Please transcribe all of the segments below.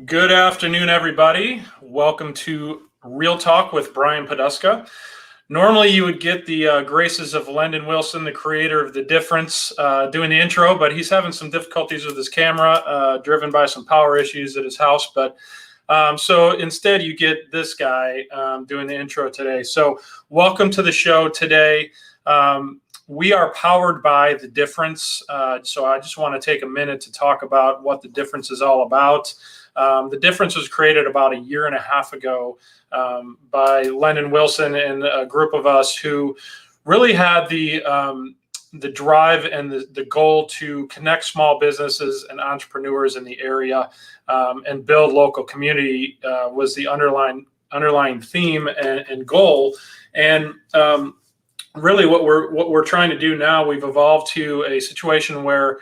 Good afternoon, everybody. Welcome to Real Talk with Brian Poduska. Normally, you would get the graces of Linda Munson, the creator of The Difference, doing the intro, but he's having some difficulties with his camera, driven by some power issues at his house. But so instead, you get this guy doing the intro today. So welcome to the show today. We are powered by The Difference. So I just want to take a minute to talk about what The Difference is all about. The Difference was created about a year and a half ago by Linda Munson and a group of us who really had the drive and the goal to connect small businesses and entrepreneurs in the area and build local community was the underlying theme and goal. And really what we're trying to do now, we've evolved to a situation where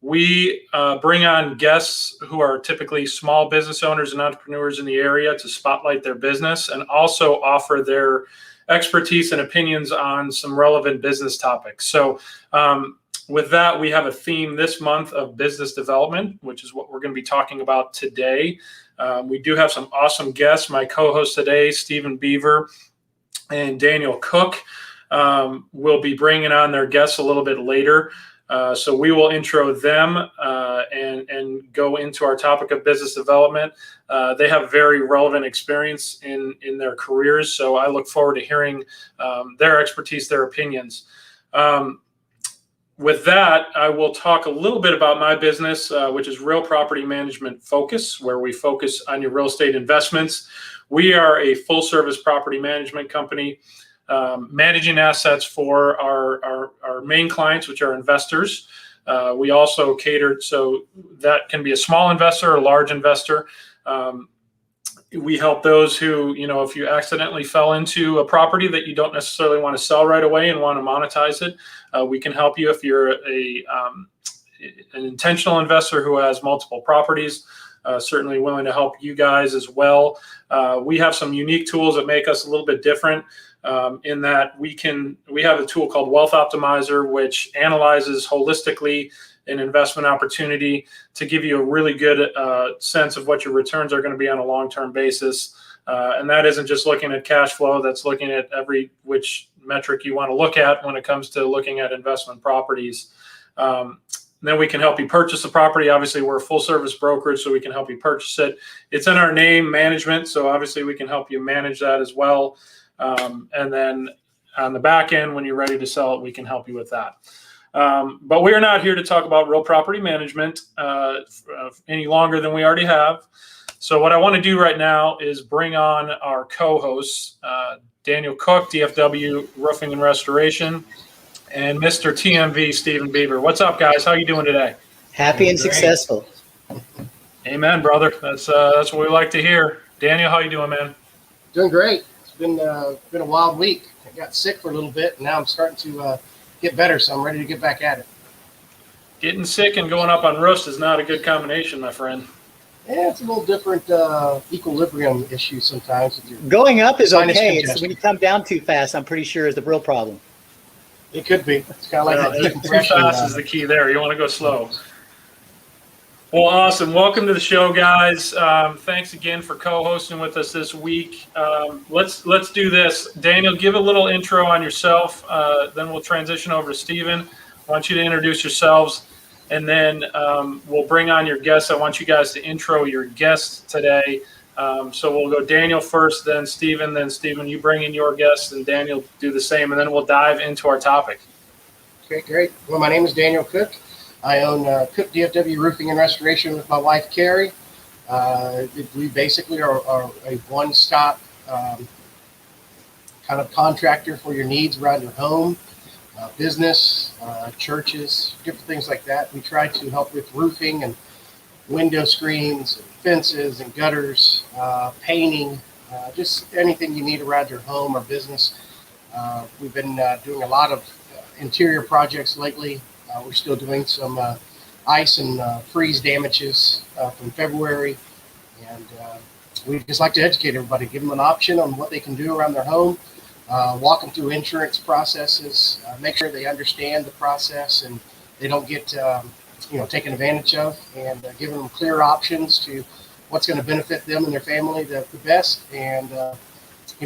we bring on guests who are typically small business owners and entrepreneurs in the area to spotlight their business and also offer their expertise and opinions on some relevant business topics. So with that, we have a theme this month of business development, which is what we're going to be talking about today. We do have some awesome guests. My co-hosts today, Stephen Beaver and Daniel Cook, will be bringing on their guests a little bit later. So we will intro them and go into our topic of business development. They have very relevant experience in their careers, so I look forward to hearing their expertise, their opinions. With that, I will talk a little bit about my business, which is Real Property Management Focus, where we focus on your real estate investments. We are a full-service property management company. Managing assets for our main clients, which are investors. We also cater, so that can be a small investor or a large investor. We help those who, if you accidentally fell into a property that you don't necessarily want to sell right away and want to monetize it, we can help you. If you're an intentional investor who has multiple properties, certainly willing to help you guys as well. We have some unique tools that make us a little bit different. In that we have a tool called Wealth Optimizer, which analyzes holistically an investment opportunity to give you a really good sense of what your returns are going to be on a long-term basis. And that isn't just looking at cash flow, that's looking at every which metric you want to look at when it comes to looking at investment properties. Then we can help you purchase the property. Obviously, we're a full-service brokerage, so we can help you purchase it. It's in our name, management, so obviously we can help you manage that as well. And then on the back end, when you're ready to sell it, we can help you with that. But we are not here to talk about real property management any longer than we already have. So what I want to do right now is bring on our co-hosts, Daniel Cook, DFW Roofing and Restoration, and Mr. TMV, Stephen Beaver. What's up, guys? How you doing today? Happy and successful. Amen, brother. That's what we like to hear. Daniel, how you doing, man? Doing great. Been a wild week. I got sick for a little bit, and now I'm starting to get better, so I'm ready to get back at it. Getting sick and going up on roast is not a good combination, my friend. Yeah, it's a little different equilibrium issue sometimes. Going up is okay. It's when you come down too fast, I'm pretty sure is the real problem. It could be. It's kind of like a decompression. Too fast is the key there. You want to go slow. Well, awesome. Welcome to the show, guys. Thanks again for co-hosting with us this week. Let's do this. Daniel, give a little intro on yourself. Then we'll transition over to Stephen. I want you to introduce yourselves, and then we'll bring on your guests. I want you guys to intro your guests today. So we'll go Daniel first, then Stephen, you bring in your guests, and Daniel do the same, and then we'll dive into our topic. Okay, great. Well, my name is Daniel Cook. I own Cook DFW Roofing and Restoration with my wife, Carrie. We basically are a one-stop kind of contractor for your needs around your home, business, churches, different things like that. We try to help with roofing and window screens, and fences and gutters, painting, just anything you need around your home or business. We've been doing a lot of interior projects lately. We're still doing some ice and freeze damages from February, and we just like to educate everybody, give them an option on what they can do around their home, walk them through insurance processes, make sure they understand the process and they don't get taken advantage of, and giving them clear options to what's going to benefit them and their family the best, and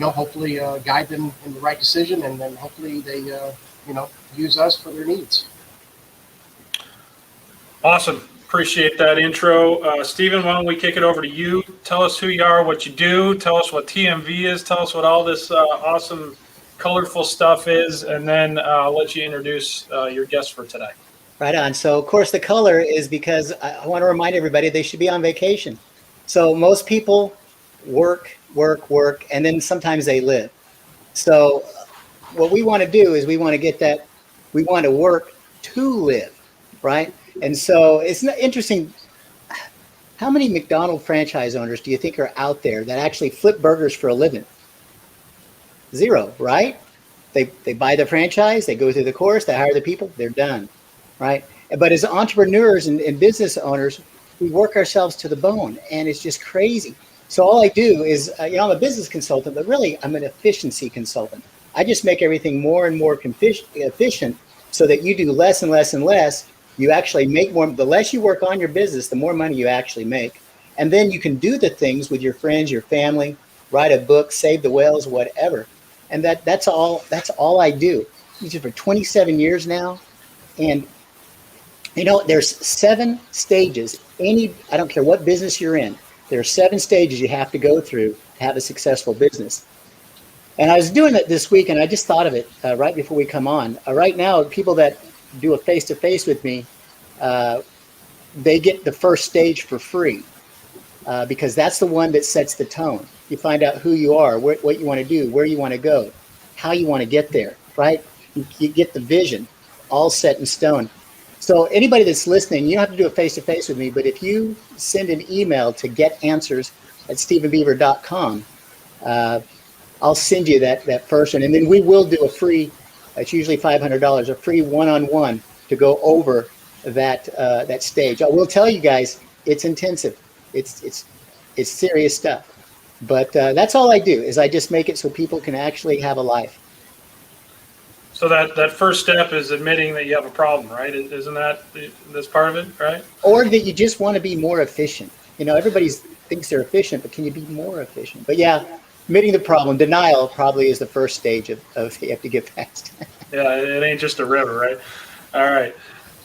hopefully guide them in the right decision, and then hopefully they use us for their needs. Awesome. Appreciate that intro. Stephen, why don't we kick it over to you? Tell us who you are, what you do. Tell us what TMV is. Tell us what all this awesome, colorful stuff is. And then I'll let you introduce your guest for today. Right on. So, of course, the color is because I want to remind everybody they should be on vacation. So most people work, and then sometimes they live. So what we want to do is we want to work to live, right? And so it's interesting. How many McDonald's franchise owners do you think are out there that actually flip burgers for a living? Zero, right? They buy the franchise, they go through the course, they hire the people, they're done, right? But as entrepreneurs and business owners, we work ourselves to the bone, and it's just crazy. So all I do is, I'm a business consultant, but really I'm an efficiency consultant. I just make everything more and more efficient so that you do less and less and less. You actually make more. The less you work on your business, the more money you actually make. And then you can do the things with your friends, your family, write a book, save the whales, whatever. And that's all I do. I've been for 27 years now. And there's 7 stages. I don't care what business you're in, there are 7 stages you have to go through to have a successful business. And I was doing it this week, and I just thought of it right before we come on. Right now, people that do a face-to-face with me, they get the first stage for free because that's the one that sets the tone. You find out who you are, what you want to do, where you want to go, how you want to get there, right? You get the vision all set in stone. So anybody that's listening, you don't have to do a face-to-face with me, but if you send an email to getanswers@stephenbeaver.com, I'll send you that first one. And then we will do a free, it's usually $500, a free one-on-one to go over that stage. I will tell you guys, it's intensive. It's serious stuff. But that's all I do is I just make it so people can actually have a life. So that first step is admitting that you have a problem, right? Isn't that's part of it, right? Or that you just want to be more efficient. Everybody thinks they're efficient, but can you be more efficient? But yeah, admitting the problem, denial probably is the first stage of you have to get past. Yeah, it ain't just a river, right? All right.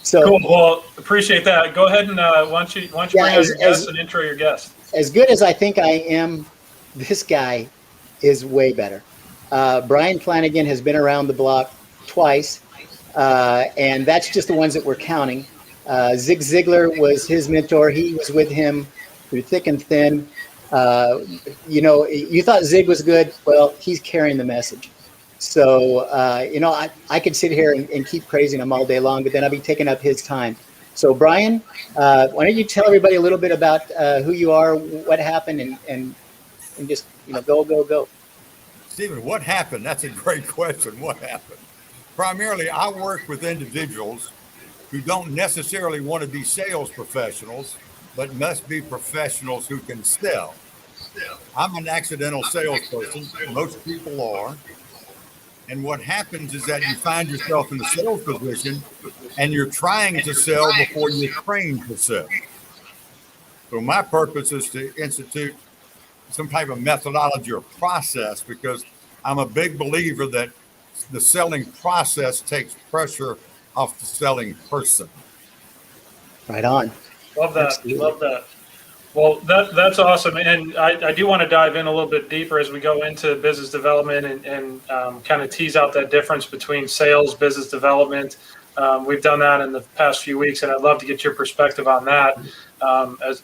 So cool. Well, appreciate that. Go ahead and why don't you bring on your guest and intro your guest. As good as I think I am, this guy is way better. Bryan Flanagan has been around the block twice, and that's just the ones that we're counting. Zig Ziglar was his mentor. He was with him through thick and thin. You thought Zig was good. Well, he's carrying the message. So, I could sit here and keep praising him all day long, but then I'd be taking up his time. So, Bryan, why don't you tell everybody a little bit about who you are, what happened, and just, go. Stephen, what happened? That's a great question. What happened? Primarily, I work with individuals who don't necessarily want to be sales professionals, but must be professionals who can sell. I'm an accidental salesperson. Most people are. And what happens is that you find yourself in a sales position and you're trying to sell before you're trained to sell. So my purpose is to institute some type of methodology or process, because I'm a big believer that the selling process takes pressure off the selling person. Right on. Love that. Absolutely. Love that. Well, that's awesome. And I do want to dive in a little bit deeper as we go into business development and kind of tease out that difference between sales, business development. We've done that in the past few weeks, and I'd love to get your perspective on that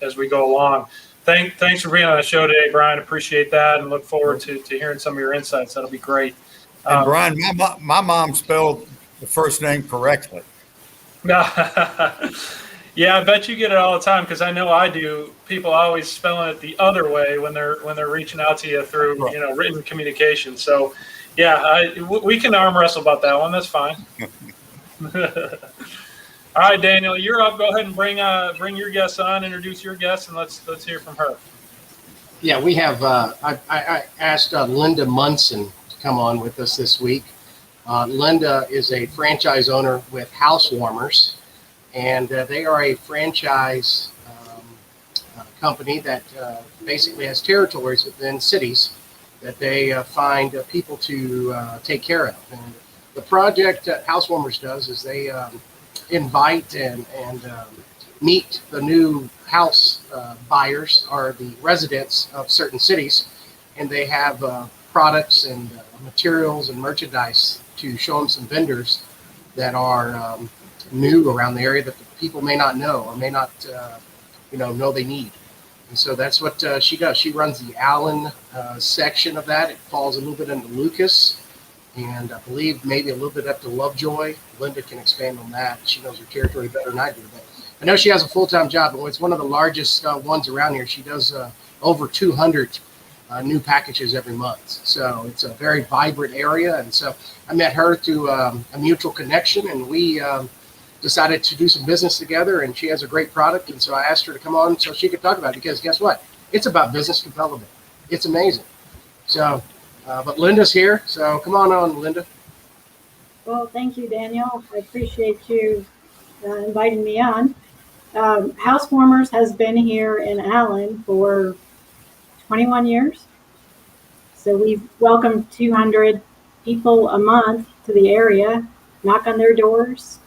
as we go along. Thanks for being on the show today, Bryan. Appreciate that, and look forward to hearing some of your insights. That'll be great. And Bryan, my mom spelled the first name correctly. Yeah, I bet you get it all the time, because I know I do. People always spelling it the other way when they're reaching out to you through written communication. So, yeah, we can arm wrestle about that one. That's fine. All right, Daniel, you're up. Go ahead and bring your guest on, introduce your guest, and let's hear from her. Yeah, we have. I asked Linda Munson to come on with us this week. Linda is a franchise owner with Housewarmers, and they are a franchise company that basically has territories within cities that they find people to take care of. And the project that Housewarmers does is they invite and meet the new house buyers or the residents of certain cities, and they have products and materials and merchandise to show them some vendors that are new around the area that the people may not know or may not know they need. And so that's what she does. She runs the Allen section of that. It falls a little bit into Lucas, and I believe maybe a little bit up to Lovejoy. Linda can expand on that. She knows her territory better than I do. But I know she has a full-time job, and it's one of the largest ones around here. She does over 200 new packages every month. So it's a very vibrant area. And so I met her through a mutual connection, and we decided to do some business together, and she has a great product. And so I asked her to come on so she could talk about it, because guess what? It's about business development. It's amazing. So, but Linda's here. So come on, Linda. Well, thank you, Daniel. I appreciate you inviting me on. Housewarmers has been here in Allen for 21 years. So we've welcomed 200 people a month to the area, knock on their doors.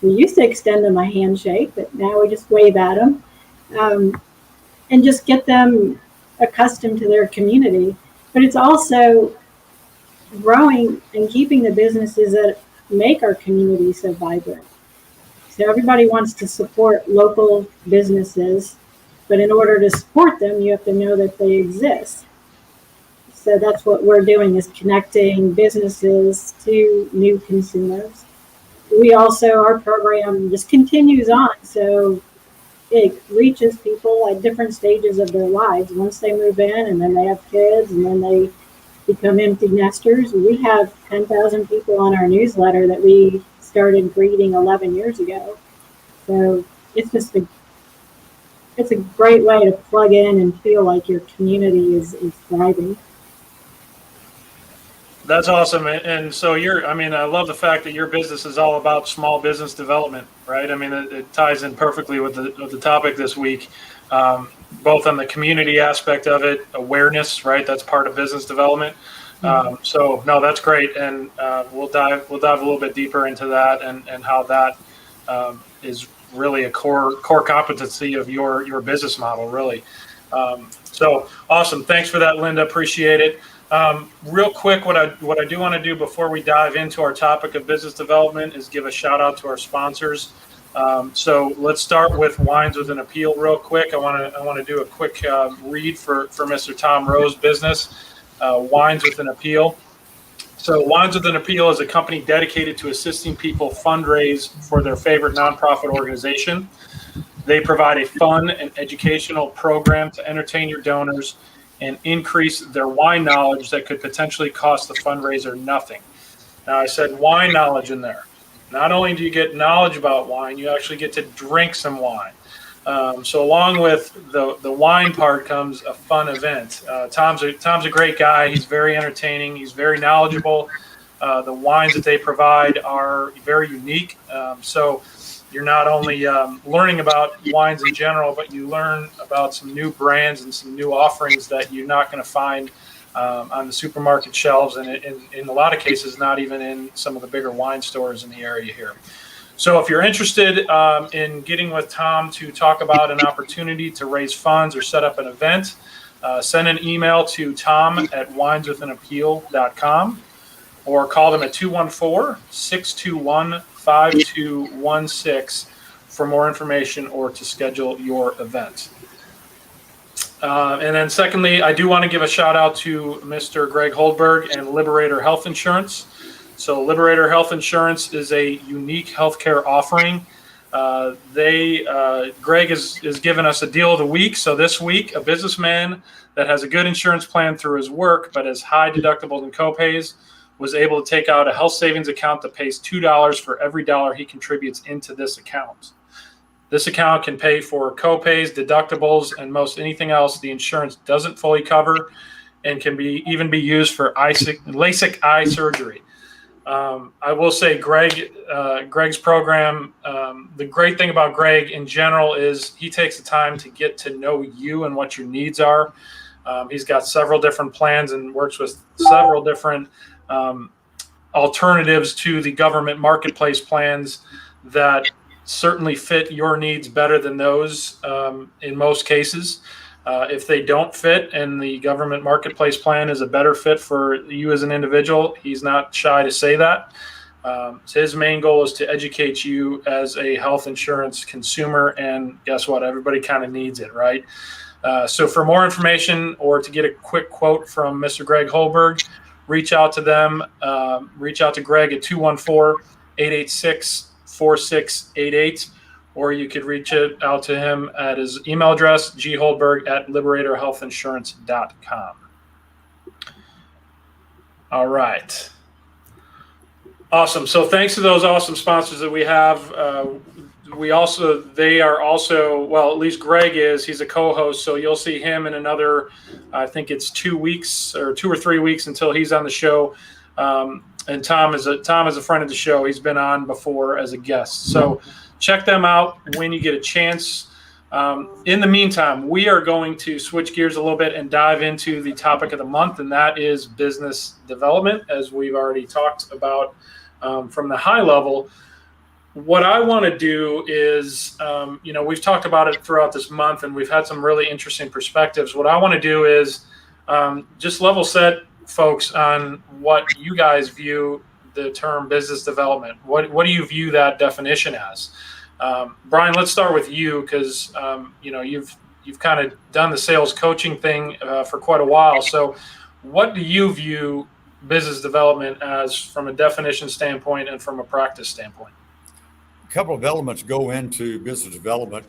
We used to extend them a handshake, but now we just wave at them and just get them accustomed to their community. But it's also growing and keeping the businesses that make our community so vibrant. So everybody wants to support local businesses, but in order to support them, you have to know that they exist. So that's what we're doing, is connecting businesses to new consumers. We also, our program just continues on. So it reaches people at different stages of their lives. Once they move in, and then they have kids, and then they become empty nesters. We have 10,000 people on our newsletter that we started greeting 11 years ago. So it's just it's a great way to plug in and feel like your community is thriving. That's awesome. And so I love the fact that your business is all about small business development, right? I mean, it ties in perfectly with the topic this week, both on the community aspect of it, awareness, right? That's part of business development. So no, that's great. And we'll dive a little bit deeper into that and how that is really a core competency of your business model, really. So awesome. Thanks for that, Linda. Appreciate it. Real quick, what I do want to do before we dive into our topic of business development is give a shout out to our sponsors. So let's start with Wines with an Appeal real quick. I want to do a quick read for Mr. Tom Rowe's business, Wines with an Appeal. So Wines with an Appeal is a company dedicated to assisting people fundraise for their favorite nonprofit organization. They provide a fun and educational program to entertain your donors and increase their wine knowledge that could potentially cost the fundraiser nothing. Now, I said wine knowledge in there. Not only do you get knowledge about wine, you actually get to drink some wine. So along with the wine part comes a fun event. Tom's a great guy. He's very entertaining. He's very knowledgeable. The wines that they provide are very unique. So you're not only learning about wines in general, but you learn about some new brands and some new offerings that you're not going to find on the supermarket shelves, and in a lot of cases, not even in some of the bigger wine stores in the area here. So if you're interested in getting with Tom to talk about an opportunity to raise funds or set up an event, send an email to tom@wineswithanappeal.com or call them at 214-621-5216 for more information or to schedule your event. And then secondly, I do want to give a shout out to Mr. Greg Holdberg and Liberator Health Insurance. So Liberator Health Insurance is a unique healthcare offering. Greg is giving us a deal of the week. So this week, a businessman that has a good insurance plan through his work, but has high deductibles and copays, was able to take out a health savings account that pays $2 for every dollar he contributes into this account. This account can pay for copays, deductibles, and most anything else the insurance doesn't fully cover, and can even be used for LASIK eye surgery. I will say Greg's program, the great thing about Greg in general is he takes the time to get to know you and what your needs are. He's got several different plans and works with several different alternatives to the government marketplace plans that certainly fit your needs better than those in most cases. If they don't fit and the government marketplace plan is a better fit for you as an individual, he's not shy to say that. His main goal is to educate you as a health insurance consumer, and guess what? Everybody kind of needs it, right? So for more information or to get a quick quote from Mr. Greg Holberg, reach out to them. Reach out to Greg at 214-886-4688. Or you could reach out to him at his email address, gholberg@liberatorhealthinsurance.com. All right. Awesome. So thanks to those awesome sponsors that we have. They are also, well, at least Greg is, he's a co-host. So you'll see him in another, I think it's 2 weeks or 2 or 3 weeks until he's on the show. And Tom is a friend of the show. He's been on before as a guest. So check them out when you get a chance. In the meantime, we are going to switch gears a little bit and dive into the topic of the month, and that is business development, as we've already talked about from the high level. What I want to do is, we've talked about it throughout this month, and we've had some really interesting perspectives. What I want to do is just level set folks on what you guys view the term business development. What do you view that definition as? Brian, let's start with you because you've kind of done the sales coaching thing for quite a while. So what do you view business development as from a definition standpoint and from a practice standpoint? A couple of elements go into business development.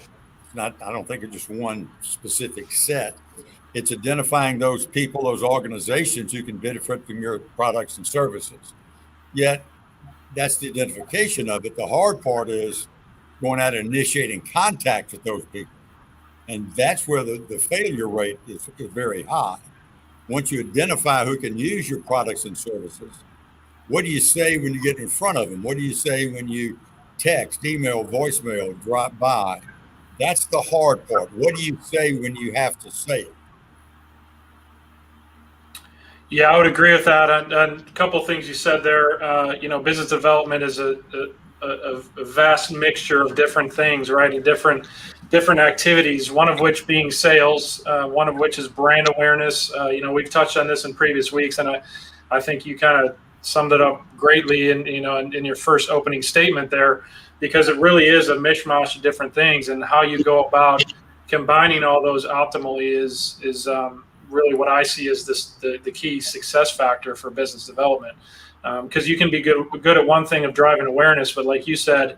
I don't think it's just one specific set. It's identifying those people, those organizations who can benefit from your products and services. Yet that's the identification of it. The hard part is going out and initiating contact with those people. And that's where the failure rate is very high. Once you identify who can use your products and services, what do you say when you get in front of them? What do you say when you text, email, voicemail, drop by? That's the hard part. What do you say when you have to say it? Yeah, I would agree with that. And a couple of things you said there. Business development is a vast mixture of different things, right? And different activities. One of which being sales. One of which is brand awareness. We've touched on this in previous weeks, and I think you kind of summed it up greatly in your first opening statement there, because it really is a mishmash of different things, and how you go about combining all those optimally is really what I see as the key success factor for business development. Because you can be good at one thing of driving awareness, but like you said,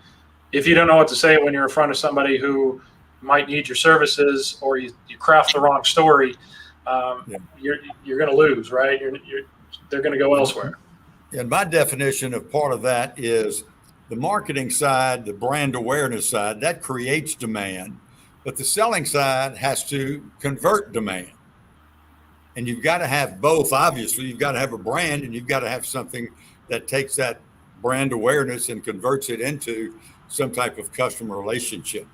if you don't know what to say when you're in front of somebody who might need your services, or you craft the wrong story, you're going to lose, right? They're going to go elsewhere. And my definition of part of that is the marketing side, the brand awareness side, that creates demand, but the selling side has to convert demand. And you've got to have both. Obviously, you've got to have a brand, and you've got to have something that takes that brand awareness and converts it into some type of customer relationship.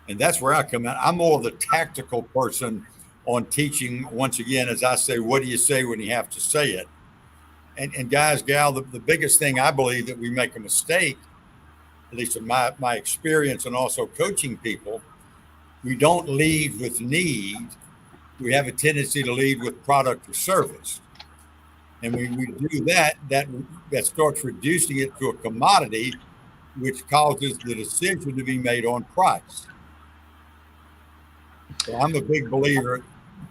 And that's where I come in. I'm more of the tactical person on teaching. Once again, as I say, what do you say when you have to say it? And guys, gal, the biggest thing I believe that we make a mistake, at least in my experience and also coaching people, we don't lead with need. We have a tendency to lead with product or service. And when we do that starts reducing it to a commodity, which causes the decision to be made on price. So I'm a big believer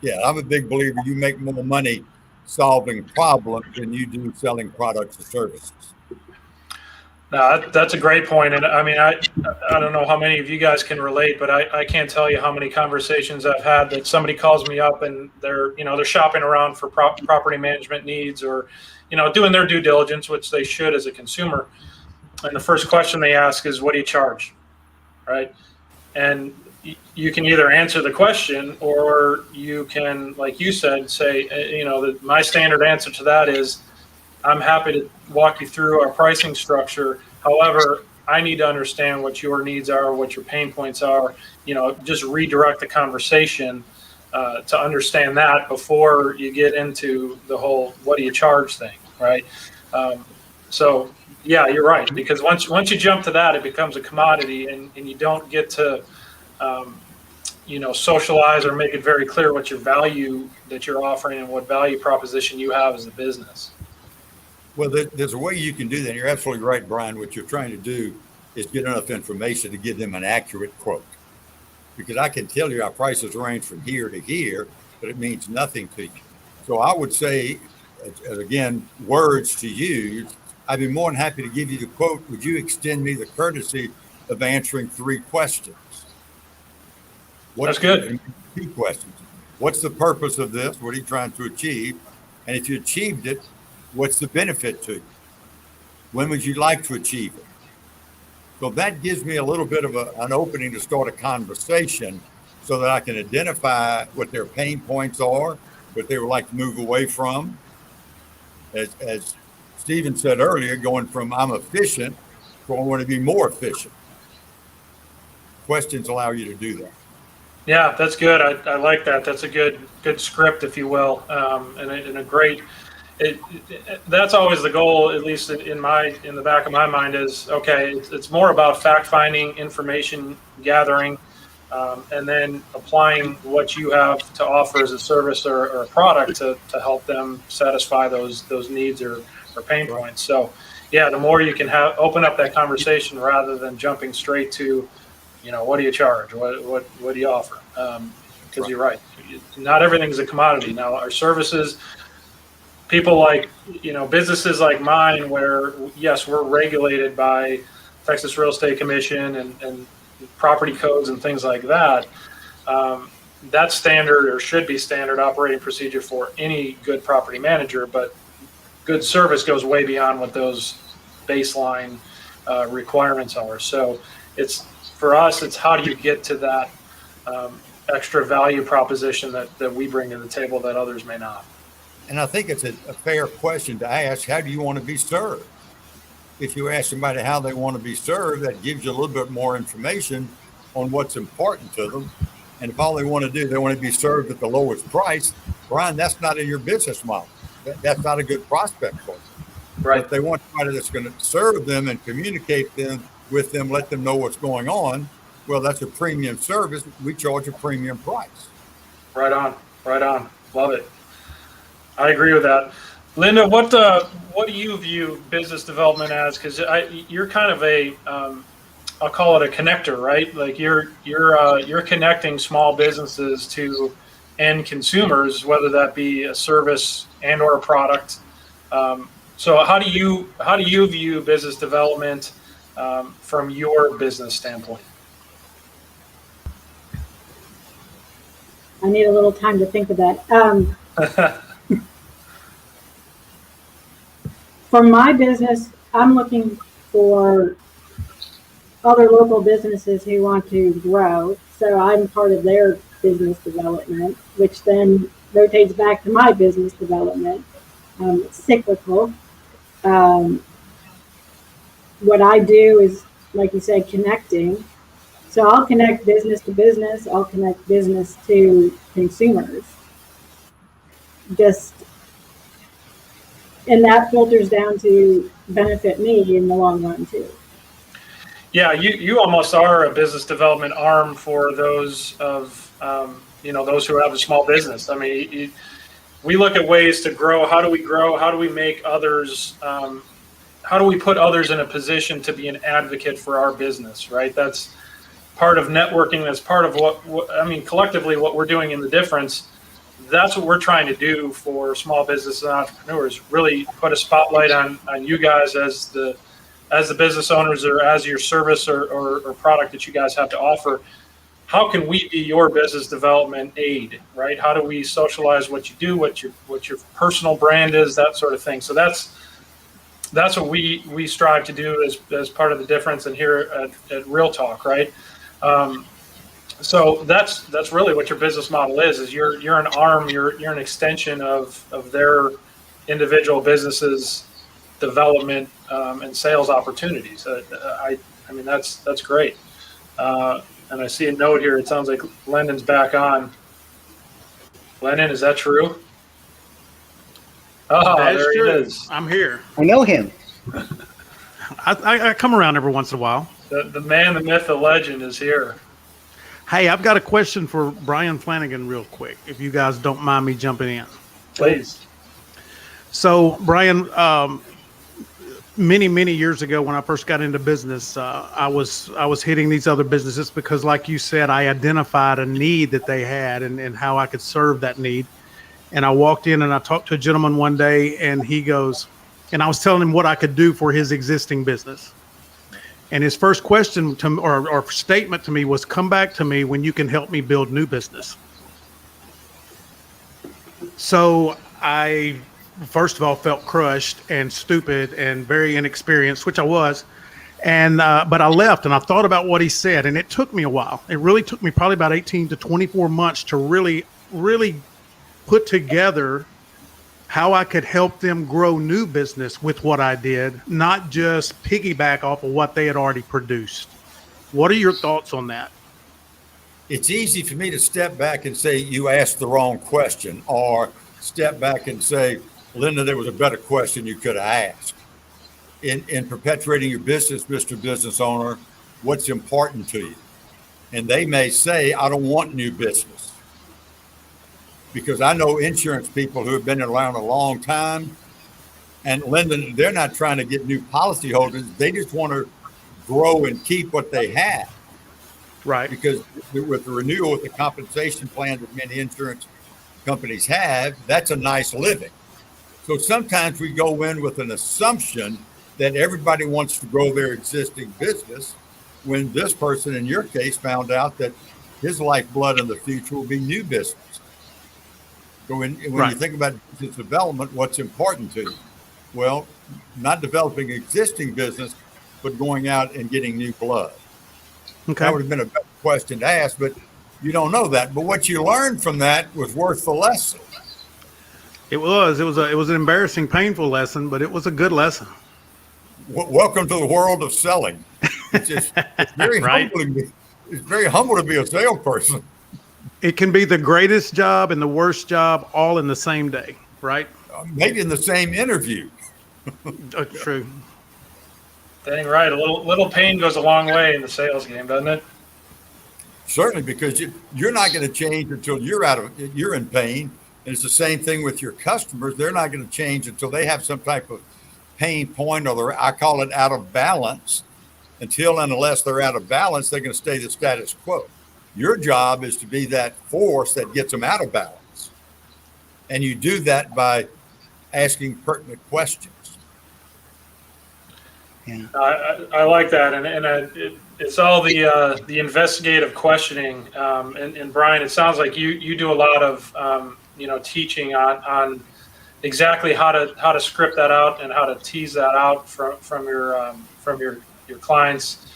you make more money solving problems than you do selling products or services. No, that's a great point. And I mean, I don't know how many of you guys can relate, but I can't tell you how many conversations I've had that somebody calls me up and they're shopping around for property management needs, or, doing their due diligence, which they should as a consumer. And the first question they ask is, what do you charge? Right. And you can either answer the question, or you can, like you said, say, my standard answer to that is, I'm happy to walk you through our pricing structure. However, I need to understand what your needs are, what your pain points are, just redirect the conversation to understand that before you get into the whole what do you charge thing, right? So yeah, you're right, because once you jump to that, it becomes a commodity, and you don't get to socialize or make it very clear what your value that you're offering and what value proposition you have as a business. Well, there's a way you can do that. You're absolutely right, Brian. What you're trying to do is get enough information to give them an accurate quote. Because I can tell you our prices range from here to here, but it means nothing to you. So I would say, again, words to use, I'd be more than happy to give you the quote. Would you extend me the courtesy of answering 3 questions? That's good. 2 questions. What's the purpose of this? What are you trying to achieve? And if you achieved it, what's the benefit to you? When would you like to achieve it? So that gives me a little bit of an opening to start a conversation so that I can identify what their pain points are, what they would like to move away from. As Stephen said earlier, going from I'm efficient to I want to be more efficient. Questions allow you to do that. Yeah, that's good. I like that. That's a good script, if you will, and a great. That's always the goal, at least in the back of my mind, is okay. It's more about fact finding, information gathering, and then applying what you have to offer as a service or a product to help them satisfy those needs or pain points. So, yeah, the more you can open up that conversation rather than jumping straight to, what do you charge? What do you offer? Because you're right, not everything's a commodity. Now, our services. People like, businesses like mine where, yes, we're regulated by Texas Real Estate Commission and property codes and things like that. That's standard or should be standard operating procedure for any good property manager, but good service goes way beyond what those baseline requirements are. So for us, it's how do you get to that extra value proposition that we bring to the table that others may not. And I think it's a fair question to ask, how do you want to be served? If you ask somebody how they want to be served, that gives you a little bit more information on what's important to them. And if all they want to do, they want to be served at the lowest price, Brian, that's not in your business model. That's not a good prospect for them. Right. But if they want somebody that's going to serve them and communicate with them, let them know what's going on, well, that's a premium service. We charge a premium price. Right on. Love it. I agree with that. Linda, what do you view business development as? Because you're kind of I'll call it a connector, right? Like you're connecting small businesses to end consumers, whether that be a service and or a product. So how do you view business development from your business standpoint? I need a little time to think of that. For my business, I'm looking for other local businesses who want to grow. So I'm part of their business development, which then rotates back to my business development. It's cyclical. What I do is, like you said, connecting. So I'll connect business to business. I'll connect business to consumers. And that filters down to benefit me in the long run too. Yeah, you almost are a business development arm for those of those who have a small business. I mean, we look at ways to grow. How do we grow? How do we make others? How do we put others in a position to be an advocate for our business? Right. That's part of networking. That's part of what collectively what we're doing in the difference. That's what we're trying to do for small business and entrepreneurs, really put a spotlight on you guys as the business owners or as your service or product that you guys have to offer. How can we be your business development aid, right? How do we socialize what you do, what your personal brand is, that sort of thing. So that's what we strive to do as part of the difference and here at Real Talk, right? So that's really what your business model is you're an arm, you're an extension of their individual businesses development and sales opportunities. I mean, that's great. And I see a note here. It sounds like Lennon's back on. Lennon, is that true? Oh, That's there true. he is. I'm here. I know him. I come around every once in a while. The man, the myth, the legend is here. Hey, I've got a question for Bryan Flanagan real quick, if you guys don't mind me jumping in. Please. So, Bryan, many years ago when I first got into business, I was hitting these other businesses because, like you said, I identified a need that they had and how I could serve that need. And I walked in and I talked to a gentleman one day, and he goes, and I was telling him what I could do for his existing business. And his first question to or statement to me was, "Come back to me when you can help me build new business." So I, first of all, felt crushed and stupid and very inexperienced, which I was. And but I left and I thought about what he said, and it took me a while. It really took me probably about 18 to 24 months to really put together how I could help them grow new business with what I did, not just piggyback off of what they had already produced. What are your thoughts on that? It's easy for me to step back and say, you asked the wrong question, or step back and say, Linda, there was a better question you could have asked. In perpetuating your business, Mr. Business Owner, what's important to you? And they may say, I don't want new business. Because I know insurance people who have been around a long time, and Linda, they're not trying to get new policy holders. They just want to grow and keep what they have. Right. Because with the renewal, with the compensation plan that many insurance companies have, that's a nice living. So sometimes we go in with an assumption that everybody wants to grow their existing business, when this person, in your case, found out that his lifeblood in the future will be new business. So when Right. you think about business development, what's important to you? Well, not developing existing business, but going out and getting new blood. Okay. That would have been a better question to ask, but you don't know that. But what you learned from that was worth the lesson. It was an embarrassing, painful lesson, but it was a good lesson. Welcome to the world of selling. It's very Right. humbling. It's very humble to be a salesperson. It can be the greatest job and the worst job all in the same day, right? Maybe in the same interview. True. Dang right. A little pain goes a long way in the sales game, doesn't it? Certainly, because you're not going to change until you're in pain. And it's the same thing with your customers. They're not going to change until they have some type of pain point, or I call it out of balance. Until and unless they're out of balance, they're going to stay the status quo. Your job is to be that force that gets them out of balance. And you do that by asking pertinent questions. Yeah. I like that, and it's all the investigative questioning. And Bryan, it sounds like you do a lot of teaching on exactly how to script that out and how to tease that out from your clients.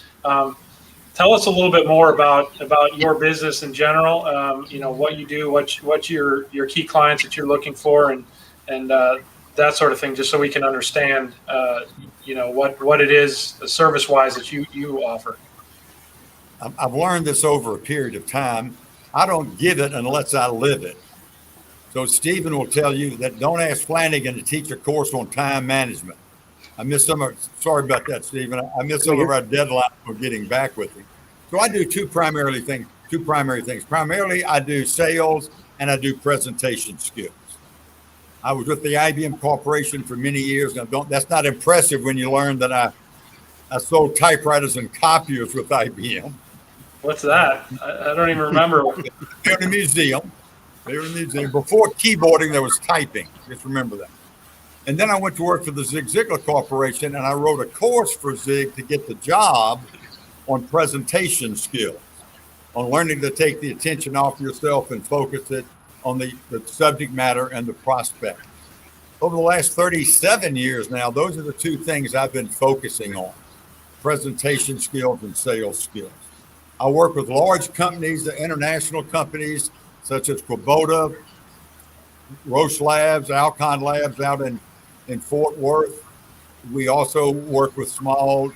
Tell us a little bit more about your business in general. What you do, what your key clients that you're looking for, and that sort of thing, just so we can understand, what it is service-wise that you offer. I've learned this over a period of time. I don't give it unless I live it. So Stephen will tell you that don't ask Flanagan to teach a course on time management. Sorry about that, Stephen. I missed some of our deadline for getting back with him. So I do two primary things. Primarily, I do sales and I do presentation skills. I was with the IBM Corporation for many years. Now, that's not impressive when you learn that I sold typewriters and copiers with IBM. What's that? I don't even remember. They're in the museum. Before keyboarding, there was typing. Just remember that. And then I went to work for the Zig Ziglar Corporation, and I wrote a course for Zig to get the job on presentation skills, on learning to take the attention off yourself and focus it on the subject matter and the prospect. Over the last 37 years now, those are the two things I've been focusing on: presentation skills and sales skills. I work with large companies, international companies such as Kubota, Roche Labs, Alcon Labs out in Fort Worth. We also work with small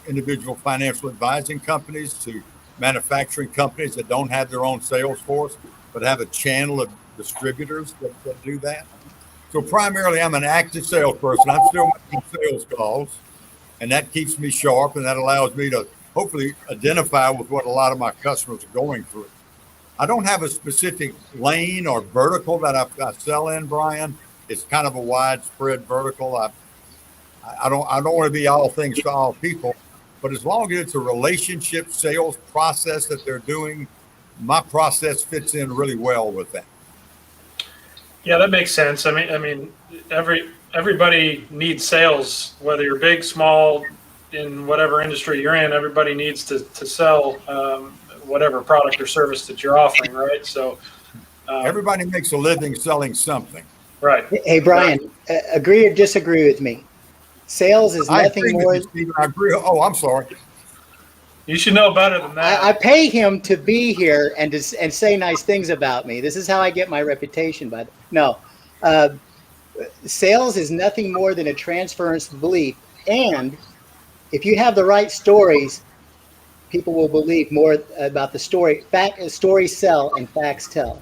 individual financial advising companies to manufacturing companies that don't have their own sales force, but have a channel of distributors that do that. So primarily, I'm an active salesperson. I'm still making sales calls, and that keeps me sharp, and that allows me to hopefully identify with what a lot of my customers are going through. I don't have a specific lane or vertical that I sell in, Brian. It's kind of a widespread vertical. I don't want to be all things to all people, but as long as it's a relationship sales process that they're doing, my process fits in really well with that. Yeah, that makes sense. I mean, everybody needs sales, whether you're big, small, in whatever industry you're in. Everybody needs to sell whatever product or service that you're offering, right? So everybody makes a living selling something. Right. Hey, Brian, agree or disagree with me? Sales is nothing more. I agree. Oh, I'm sorry. You should know better than that. I pay him to be here and say nice things about me. This is how I get my reputation. But no, sales is nothing more than a transference of belief. And if you have the right stories, people will believe more about the story. Stories sell and facts tell.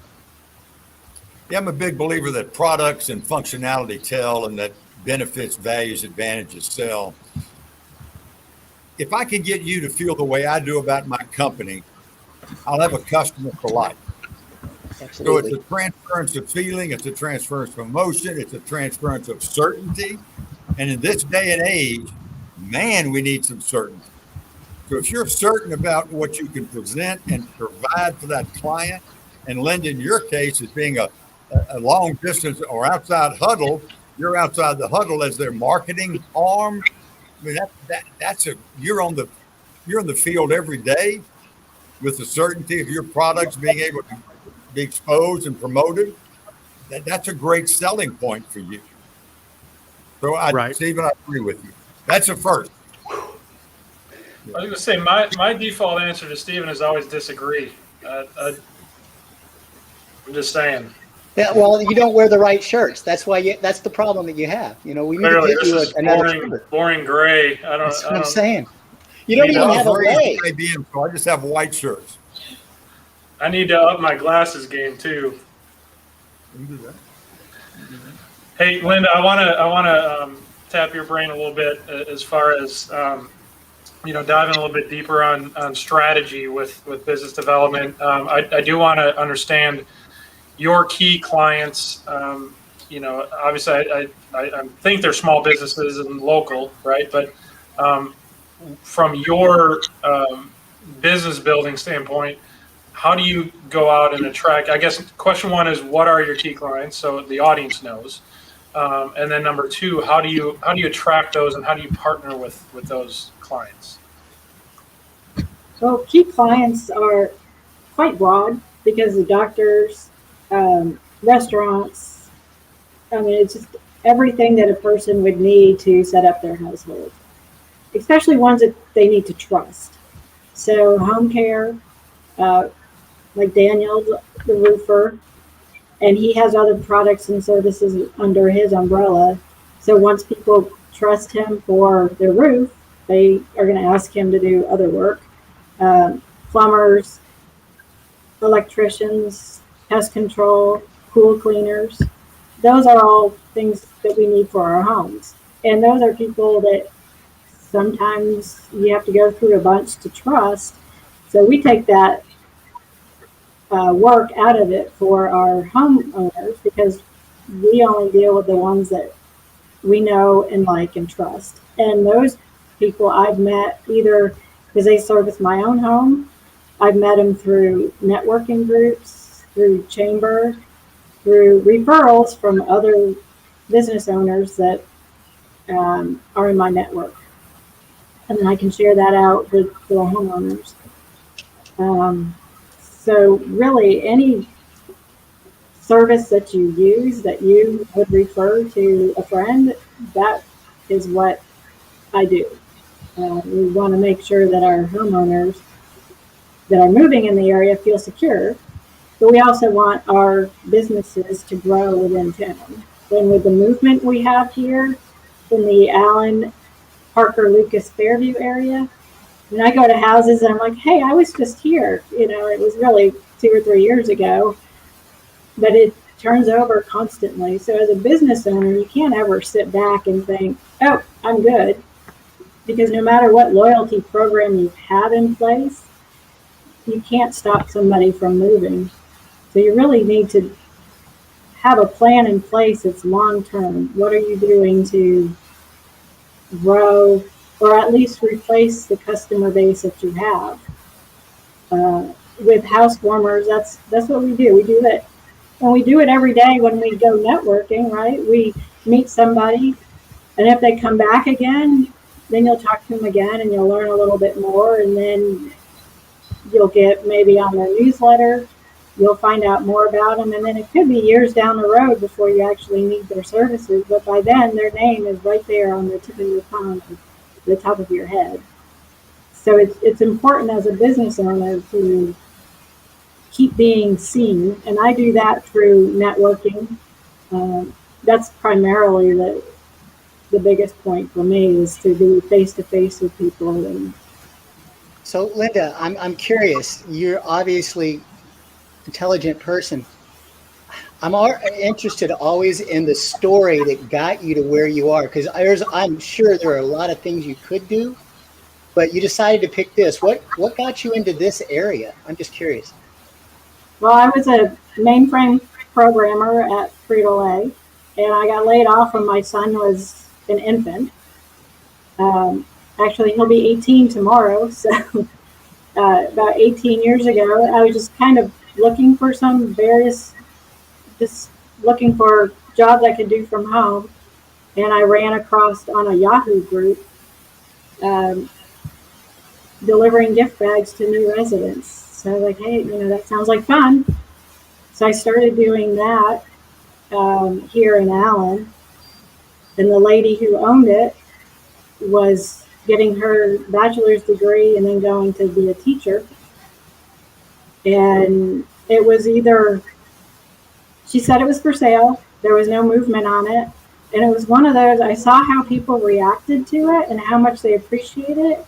Yeah, I'm a big believer that products and functionality tell, and that benefits, values, advantages sell. If I can get you to feel the way I do about my company, I'll have a customer for life. Absolutely. So it's a transference of feeling, it's a transference of emotion, it's a transference of certainty. And in this day and age, man, we need some certainty. So if you're certain about what you can present and provide for that client, and Linda, in your case, is being a long distance or outside huddle, you're outside the huddle as their marketing arm. I mean, you're in the field every day with the certainty of your products being able to be exposed and promoted. That's a great selling point for you. So Stephen, I agree with you. That's a first. I was going to say my default answer to Stephen is always disagree. I'm just saying. Yeah, well, you don't wear the right shirts. That's why. That's the problem that you have. You know, we need Clearly, to get you another shirt. boring gray. That's what I'm saying. You don't even have a leg. So I just have white shirts. I need to up my glasses game too. You can do that. Hey, Linda, I want to tap your brain a little bit as far as diving a little bit deeper on strategy with business development. I do want to understand your key clients. Obviously, I think they're small businesses and local, right? But from your business building standpoint, how do you go out and attract? I guess question one is, what are your key clients, so the audience knows, and then number two, how do you attract those, and how do you partner with those clients? So key clients are quite broad because the doctors, restaurants, I mean, it's just everything that a person would need to set up their household, especially ones that they need to trust. So home care, like Daniel, the roofer, and he has other products and services under his umbrella. So once people trust him for their roof, they are going to ask him to do other work. Plumbers, electricians, pest control, pool cleaners. Those are all things that we need for our homes. And those are people that sometimes you have to go through a bunch to trust. So we take that work out of it for our homeowners because we only deal with the ones that we know and like and trust. And those people I've met either because they service my own home, I've met them through networking groups, through chamber, through referrals from other business owners that are in my network. And then I can share that out with the homeowners. So really any service that you use that you would refer to a friend, that is what I do. We want to make sure that our homeowners that are moving in the area feel secure, but we also want our businesses to grow within town. And with the movement we have here, in the Allen, Parker, Lucas, Fairview area. And I go to houses and I'm like, hey, I was just here. You know, it was really 2 or 3 years ago, but it turns over constantly. So as a business owner, you can't ever sit back and think, oh, I'm good. Because no matter what loyalty program you have in place, you can't stop somebody from moving. So you really need to have a plan in place that's long term. What are you doing to grow or at least replace the customer base that you have? With house warmers, that's what we do. We do it, and we do it every day when we go networking, right? We meet somebody, and if they come back again, then you'll talk to them again and you'll learn a little bit more, and then you'll get maybe on their newsletter, you'll find out more about them, and then it could be years down the road before you actually need their services, but by then their name is right there on the tip of your tongue, the top of your head. So it's important as a business owner to keep being seen, and I do that through networking. That's primarily the biggest point for me, is to be face to face with people. And So, Linda, I'm curious. You're obviously intelligent person. I'm interested always in the story that got you to where you are, because I'm sure there are a lot of things you could do, but you decided to pick this. What got you into this area? I'm just curious. well, I was a mainframe programmer at Frito-Lay, and I got laid off when my son was an infant. Actually, he'll be 18 tomorrow, so about 18 years ago, I was just kind of looking for just looking for jobs I could do from home, and I ran across on a Yahoo group delivering gift bags to new residents. So I was like, hey, that sounds like fun. So I started doing that here in Allen, and the lady who owned it was getting her bachelor's degree and then going to be a teacher. And it was she said it was for sale. There was no movement on it. And it was one of those, I saw how people reacted to it and how much they appreciated it.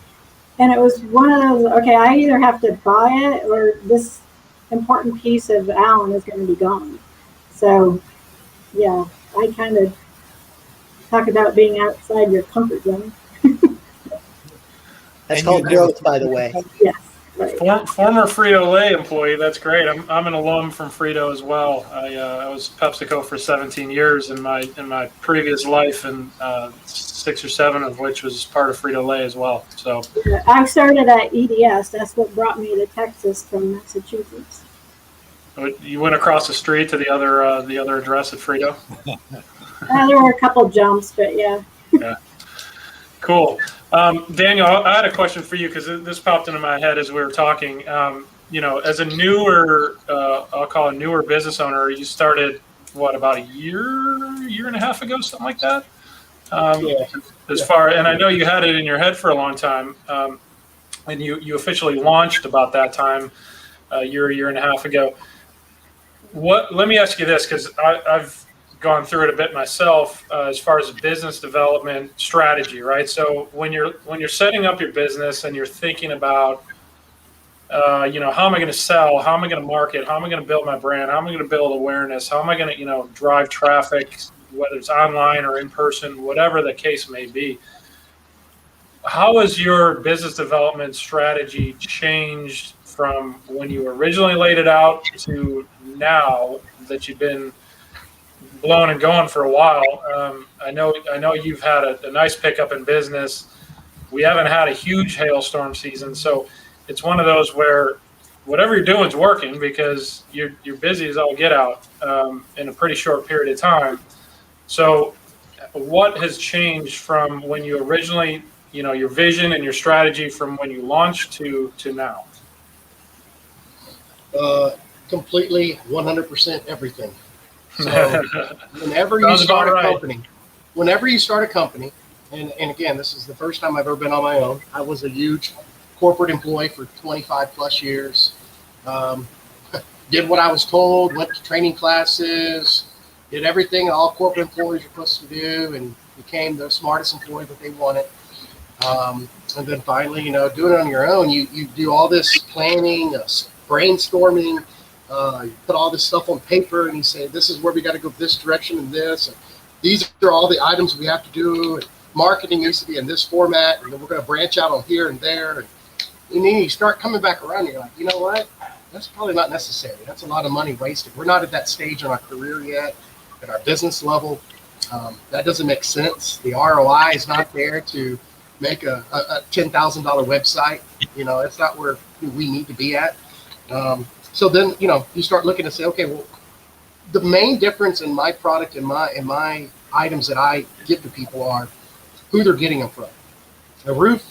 And it was one of those, okay, I either have to buy it or this important piece of Allen is going to be gone. So, yeah, I kind of talk about being outside your comfort zone. That's called growth, by the way. Yes, right. Former Frito-Lay employee. That's great. I'm an alum from Frito as well. I was PepsiCo for 17 years in my previous life, and 6 or 7 of which was part of Frito-Lay as well. So I started at EDS. That's what brought me to Texas from Massachusetts. you went across the street to the other address at Frito. There were a couple jumps, but yeah. Yeah. Cool. Daniel, I had a question for you because this popped into my head as we were talking. As a newer, I'll call it newer business owner, you started about a year and a half ago, something like that. And I know you had it in your head for a long time, and you officially launched about that time, a year and a half ago. Let me ask you this, because I've gone through it a bit myself, as far as business development strategy, right? So when you're setting up your business and you're thinking about, how am I going to sell? How am I going to market? How am I going to build my brand? How am I going to build awareness? How am I going to, drive traffic, whether it's online or in person, whatever the case may be? How has your business development strategy changed from when you originally laid it out to now that you've been blown and going for a while? I know you've had a nice pickup in business. We haven't had a huge hailstorm season, so it's one of those where whatever you're doing is working because you're busy as all get out in a pretty short period of time. So what has changed from when you originally, your vision and your strategy from when you launched to now? Completely 100% everything. So whenever you start a company, and again, this is the first time I've ever been on my own. I was a huge corporate employee for 25 plus years. Did what I was told, went to training classes, did everything all corporate employees are supposed to do, and became the smartest employee that they wanted. And then finally, doing it on your own, you do all this planning, brainstorming, you put all this stuff on paper and you say, this is where we got to go this direction and this. And these are all the items we have to do. And marketing needs to be in this format. And then we're going to branch out on here and there. And then you start coming back around and you're like, you know what? That's probably not necessary. That's a lot of money wasted. We're not at that stage in our career yet, at our business level. That doesn't make sense. The ROI is not there to make a $10,000 website. It's not where we need to be at. So then, you start looking and say, okay, well, the main difference in my product and my items that I give to people are who they're getting them from. A roof,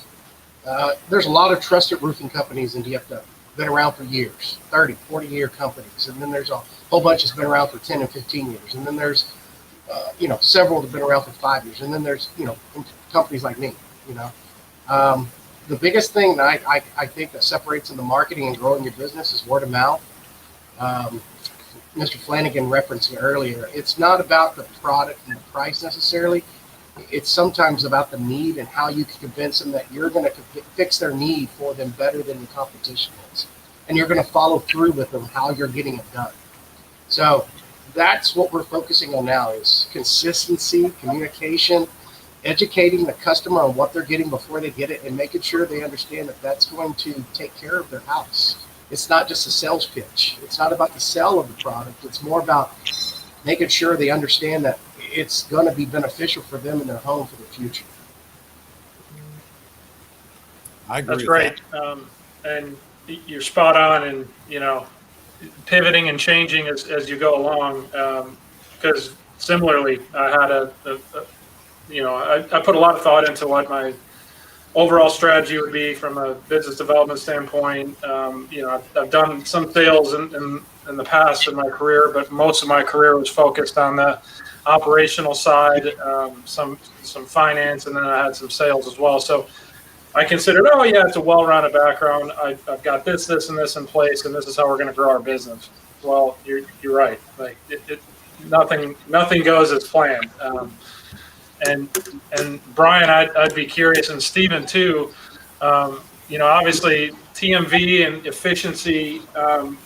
there's a lot of trusted roofing companies in DFW. Been around for years, 30, 40-year companies. And then there's a whole bunch that's been around for 10 and 15 years. And then there's, several that have been around for 5 years. And then there's, companies like me, The biggest thing that I think that separates in the marketing and growing your business is word of mouth. Mr. Flanagan referenced it earlier. It's not about the product and the price necessarily. It's sometimes about the need and how you can convince them that you're going to fix their need for them better than the competition is. And you're going to follow through with them how you're getting it done. So that's what we're focusing on now is consistency, communication, educating the customer on what they're getting before they get it and making sure they understand that that's going to take care of their house. It's not just a sales pitch. It's not about the sale of the product. It's more about making sure they understand that it's going to be beneficial for them in their home for the future. I agree. That's great. And you're spot on and, pivoting and changing as you go along. Because similarly, I had I put a lot of thought into what my overall strategy would be from a business development standpoint. I've done some sales in the past in my career, but most of my career was focused on the operational side, some finance, and then I had some sales as well. So I considered, it's a well-rounded background. I've got this, and this in place, and this is how we're going to grow our business. Well, you're right. Like nothing goes as planned. And Brian, I'd be curious, and Stephen too. Obviously TMV and efficiency.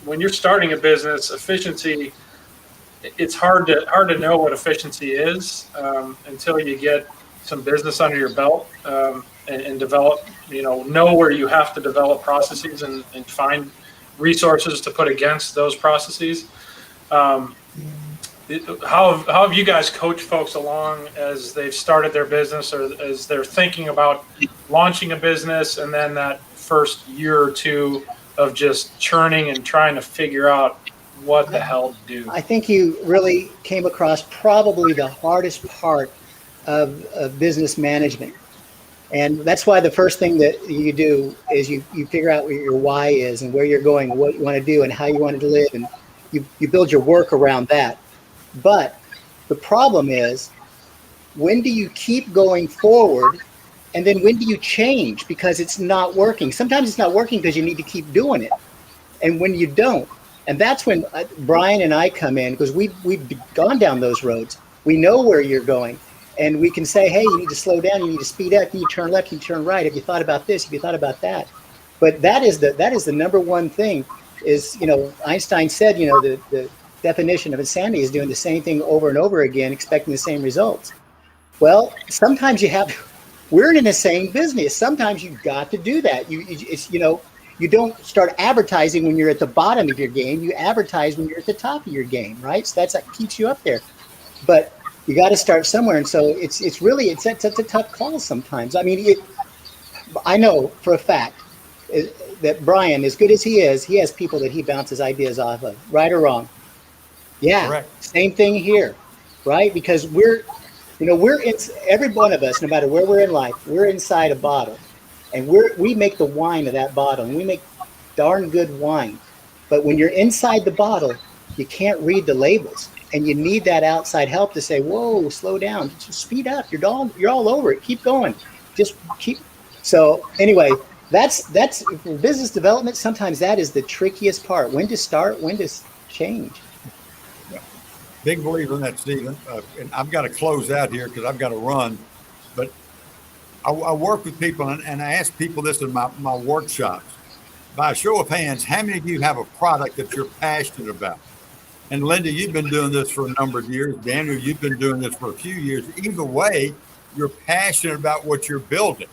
When you're starting a business, efficiency, it's hard to know what efficiency is until you get some business under your belt and develop. Know where you have to develop processes and find resources to put against those processes. How have you guys coached folks along as they've started their business or as they're thinking about launching a business and then that first year or two of just churning and trying to figure out what the hell to do? I think you really came across probably the hardest part of business management. And that's why the first thing that you do is you figure out what your why is and where you're going and what you want to do and how you want to live. And you build your work around that. But the problem is, when do you keep going forward and then when do you change because it's not working? Sometimes it's not working because you need to keep doing it. And when you don't, and that's when Brian and I come in because we've gone down those roads. We know where you're going and we can say, hey, you need to slow down, you need to speed up, you turn left, you turn right. Have you thought about this? Have you thought about that? But that is the number one thing is, Einstein said, the definition of insanity is doing the same thing over and over again, expecting the same results. Well, sometimes we're in the same business. Sometimes you've got to do that. You don't start advertising when you're at the bottom of your game. You advertise when you're at the top of your game, right? So that keeps you up there. But you got to start somewhere. And so it's a tough call sometimes. I mean, I know for a fact that Brian, as good as he has people that he bounces ideas off of, right or wrong. Yeah, correct. Same thing here, right? Because every one of us, no matter where we're in life, we're inside a bottle, and we make the wine of that bottle, and we make darn good wine. But when you're inside the bottle, you can't read the labels, and you need that outside help to say, "Whoa, slow down, just speed up. You're all over it. Keep going. Just keep." So anyway, that's for business development. Sometimes that is the trickiest part: when to start, when to change. Big believer in that, Stephen. And I've got to close out here because I've got to run. But I work with people, and I ask people this in my workshops. By a show of hands, how many of you have a product that you're passionate about? And Linda, you've been doing this for a number of years. Daniel, you've been doing this for a few years. Either way, you're passionate about what you're building.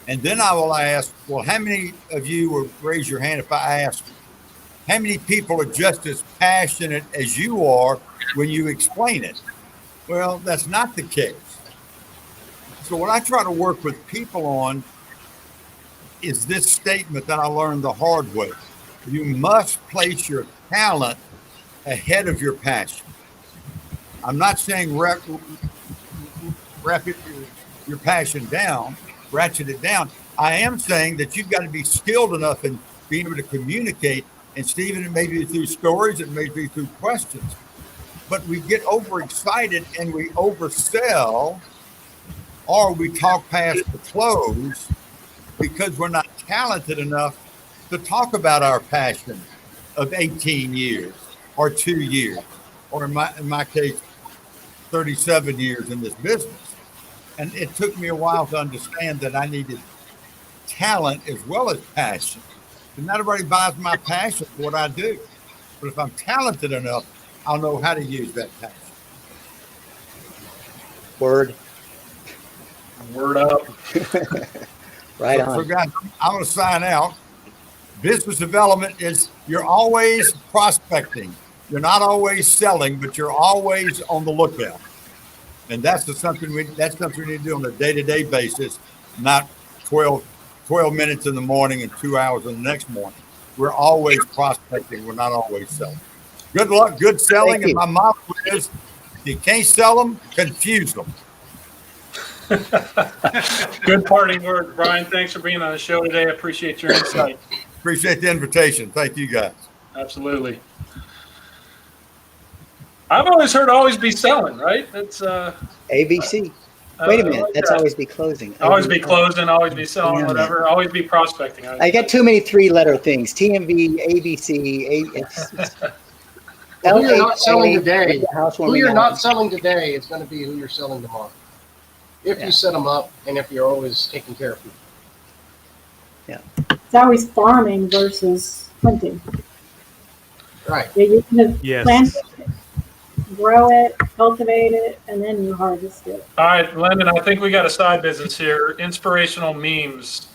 And then I will ask, well, how many of you will raise your hand if I ask, how many people are just as passionate as you are when you explain it? Well, that's not the case. So what I try to work with people on is this statement that I learned the hard way. You must place your talent ahead of your passion. I'm not saying ratchet your passion down, ratchet it down. I am saying that you've got to be skilled enough in being able to communicate. And Stephen, it may be through stories, it may be through questions, but we get overexcited and we oversell, or we talk past the close because we're not talented enough to talk about our passion of 18 years or 2 years, or in my case, 37 years in this business. And it took me a while to understand that I needed talent as well as passion. And not everybody buys my passion for what I do. But if I'm talented enough, I'll know how to use that passion. Word. Word up. Right So on. guys, I'm going to sign out. Business development is you're always prospecting. You're not always selling, but you're always on the lookout. And that's something we need to do on a day-to-day basis, not 12 minutes in the morning and 2 hours in the next morning. We're always prospecting. We're not always selling. Good luck, good selling. Thank you. And my motto is, if you can't sell them, confuse them. Good parting word, Brian. Thanks for being on the show today. I appreciate your insight. Appreciate the invitation. Thank you, guys. Absolutely. I've always heard always be selling, right? That's ABC. Wait a minute. That's always be closing. always be closing, always be selling, Damn it. whatever. Always be prospecting. I got too many 3-letter things. TMV, ABC, Who you're not selling today, who housewarming you're not hours. selling today is going to be who you're selling tomorrow. If Yeah. you set them up and if you're always taking care of people. It's always farming versus hunting. Right. Yeah, you can Yes. plant it, grow it, cultivate it, and then you harvest it. All right, Lyndon, I think we got a side business here. Inspirational memes.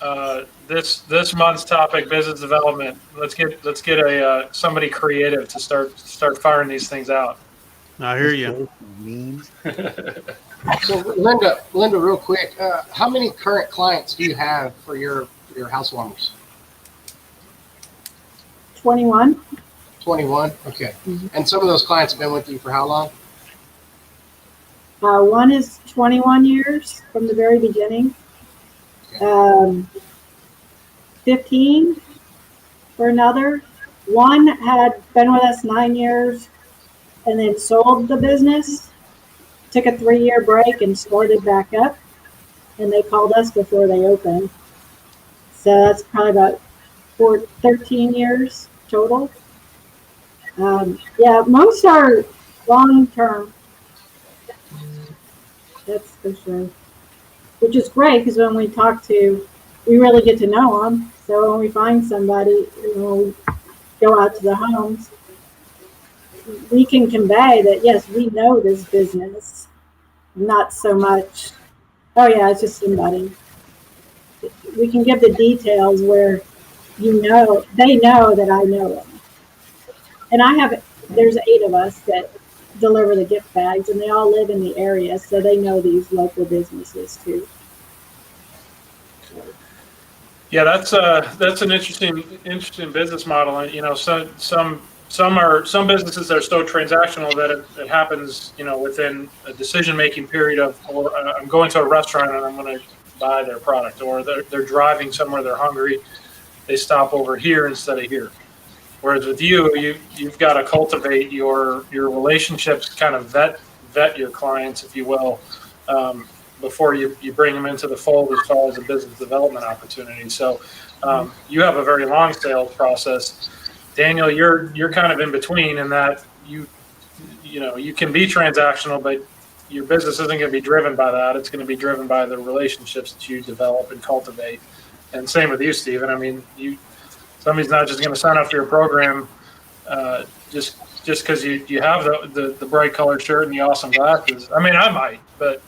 This month's topic, business development. Let's get a somebody creative to start firing these things out. I hear you. Memes. So Linda, real quick, how many current clients do you have for your housewarmers? 21. 21. Okay. Mhm. And some of those clients have been with you for how long? One is 21 years from the very beginning. 15 for another. One had been with us 9 years and then sold the business, took a 3-year break and started back up. And they called us before they opened. So that's probably about 13 years total. Yeah, most are long-term. That's for sure. Which is great because when we we really get to know them. So when we find somebody, we go out to the homes, we can convey that, yes, we know this business. Not so much, oh yeah, it's just somebody. We can give the details where they know that I know them. And there's 8 of us that deliver the gift bags, and they all live in the area, so they know these local businesses too. Yeah, that's an interesting business model. And some businesses are so transactional that it happens, within a decision-making period of, or I'm going to a restaurant and I'm going to buy their product, or they're driving somewhere, they're hungry, they stop over here instead of here. Whereas with you've got to cultivate your relationships, kind of vet your clients, if you will, before you bring them into the fold as far as a business development opportunity. So you have a very long sales process. Daniel, you're kind of in between in that you you can be transactional, but your business isn't going to be driven by that. It's going to be driven by the relationships that you develop and cultivate. And same with you, Stephen. I mean, somebody's not just going to sign up for your program just because you have the bright colored shirt and the awesome glasses. I mean, I might, but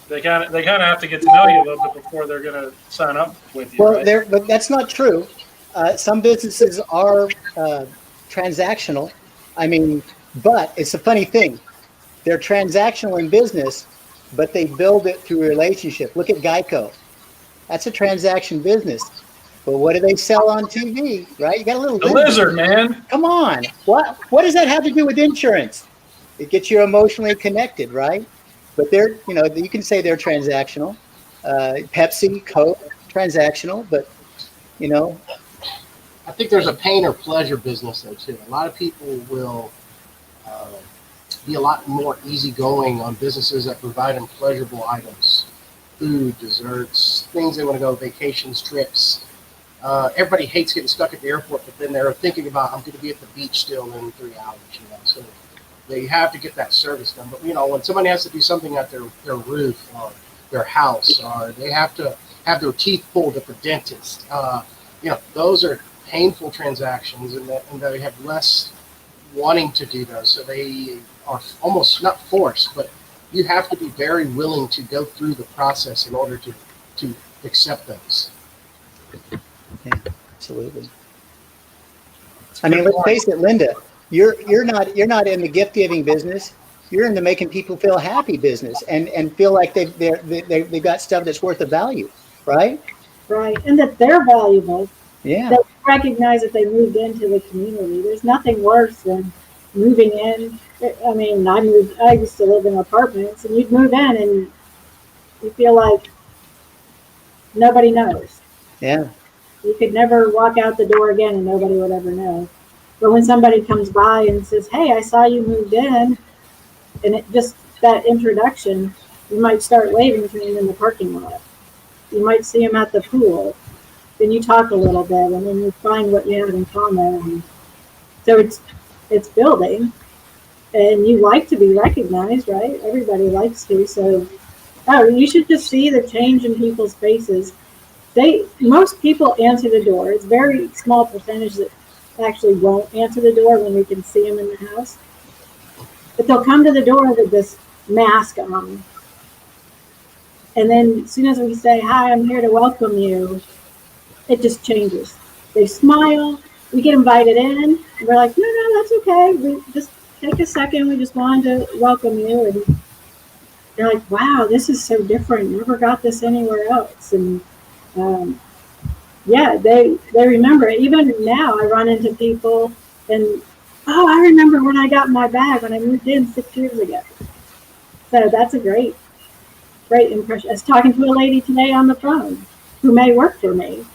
they kind of have to get to know you a little bit before they're going to sign up with you. Well, right? but that's not true. Some businesses are transactional. I mean, but it's a funny thing. They're transactional in business, but they build it through relationship. Look at Geico. That's a transaction business. But what do they sell on TV, right? You got a little The lizard, man. Come on. What does that have to do with insurance? It gets you emotionally connected, right? But they're, you can say they're transactional. Pepsi, Coke, transactional, but, I think there's a pain or pleasure business though too. A lot of people will be a lot more easygoing on businesses that provide them pleasurable items, food, desserts, things they want to go, vacations, trips. Everybody hates getting stuck at the airport, but then they're thinking about, I'm going to be at the beach still in 3 hours. So they have to get that service done. But when somebody has to do something at their roof or their house, or they have to have their teeth pulled at the dentist, those are painful transactions, and they have less wanting to do those. So they are almost not forced, but you have to be very willing to go through the process in order to accept those. Yeah, absolutely. I mean, let's face it, Linda, you're not in the gift giving business. You're in the making people feel happy business and feel like they've got stuff that's worth a value, right? Right, and that they're valuable. Yeah. They recognize that they moved into the community. There's nothing worse than moving in. I mean, I used to live in apartments, and you'd move in and you feel like nobody knows. Yeah. You could never walk out the door again and nobody would ever know. But when somebody comes by and says, hey, I saw you moved in, and it just that introduction, you might start waving to him in the parking lot. You might see him at the pool. Then you talk a little bit, and then you find what you have in common. And so it's building, and you like to be recognized, right? Everybody likes to. So, you should just see the change in people's faces. Most people answer the door. It's very small percentage that actually won't answer the door when we can see them in the house. But they'll come to the door with this mask on. And then as soon as we say, hi, I'm here to welcome you, it just changes. They smile, we get invited in, and we're like, no, that's okay. We just take a second. We just wanted to welcome you. And they're like, wow, this is so different. Never got this anywhere else. And they remember it. Even now I run into people and, I remember when I got my bag when I moved in 6 years ago. So that's a great impression. I was talking to a lady today on the phone who may work for me.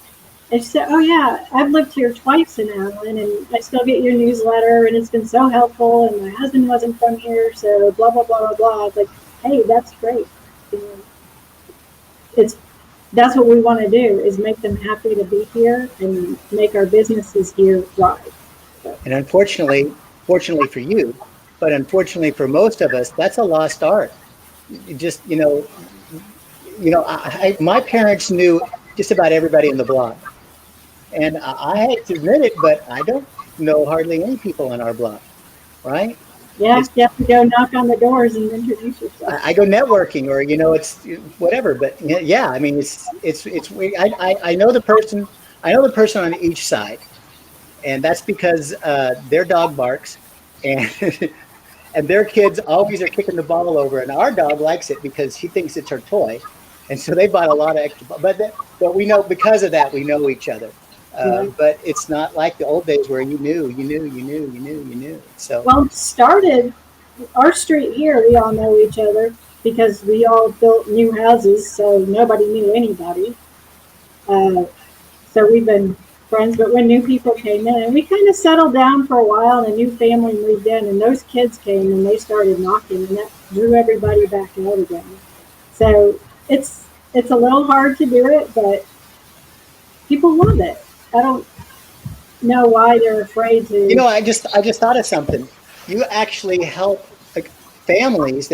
And she said, oh yeah, I've lived here twice in Allen, and I still get your newsletter, and it's been so helpful, and my husband wasn't from here, so blah, blah, blah, blah, blah. I was like, hey, that's great. That's what we want to do, is make them happy to be here and make our businesses here thrive. And unfortunately, fortunately for you, but unfortunately for most of us, that's a lost art. Just, my parents knew just about everybody in the block. And I hate to admit it, but I don't know hardly any people in our block, right? Yeah, you have to go knock on the doors and introduce yourself. I go networking, or it's whatever. But yeah, I mean, it's weird. I know the person. I know the person on each side, and that's because their dog barks, and and their kids always are kicking the ball over, and our dog likes it because she thinks it's her toy, and so they bought a lot of extra. But we know, because of that, we know each other. But it's not like the old days where you knew. So well, it started our street here. We all know each other because we all built new houses, so nobody knew anybody. So we've been friends. But when new people came in, and we kind of settled down for a while, and a new family moved in, and those kids came and they started knocking, and that drew everybody back out again. So it's a little hard to do it, but people love it. I don't know why they're afraid to. I just thought of something. you actually help families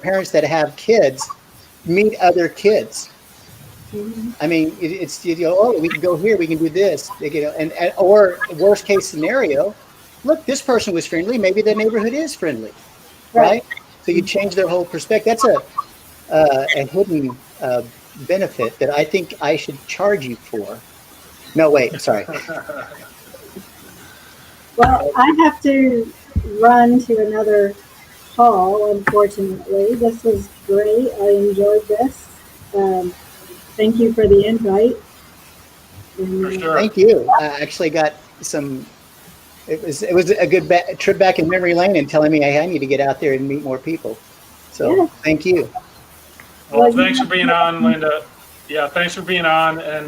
parents that have kids meet other kids. I mean, it's oh, we can go here, we can do this, and or worst case scenario, look, this person was friendly, maybe the neighborhood is friendly, right? So you change their whole perspective. That's a hidden benefit that I think I should charge you for. No, wait, sorry. Well, I have to run to another call, unfortunately. This was great. I enjoyed this. Thank you for the invite. For sure. Thank you. I actually got some. It was a good trip back in memory lane and telling me I need to get out there and meet more people. So yeah. Thank you. Well, thanks for being on, Linda. Yeah, thanks for being on. And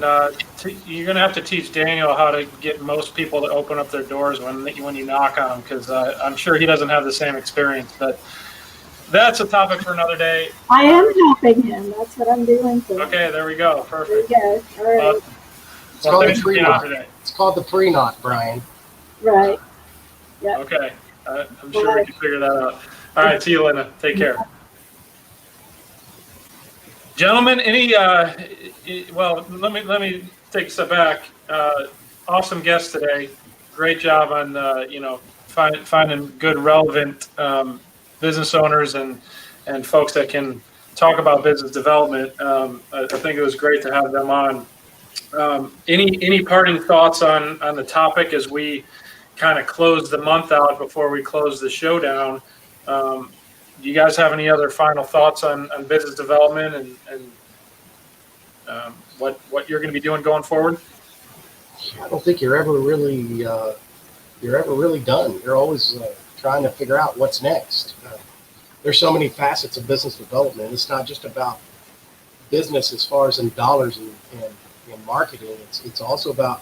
you're going to have to teach Daniel how to get most people to open up their doors when you knock on them, because I'm sure he doesn't have the same experience. But that's a topic for another day. I am helping him. That's what I'm doing. Okay, there we go. Perfect. There we go. All right. It's called the pre-knot, Brian. Right. Yeah. Okay. I'm sure we can figure that out. All right. See you, Linda. Take care. Gentlemen, well, let me take a step back. Awesome guest today. Great job on, finding good, relevant business owners and folks that can talk about business development. I think it was great to have them on. Any parting thoughts on the topic as we kind of close the month out before we close the show down? Do you guys have any other final thoughts on business development and what you're going to be doing going forward? I don't think you're ever really done. You're always trying to figure out what's next. There's so many facets of business development. It's not just about business as far as in dollars and marketing. It's also about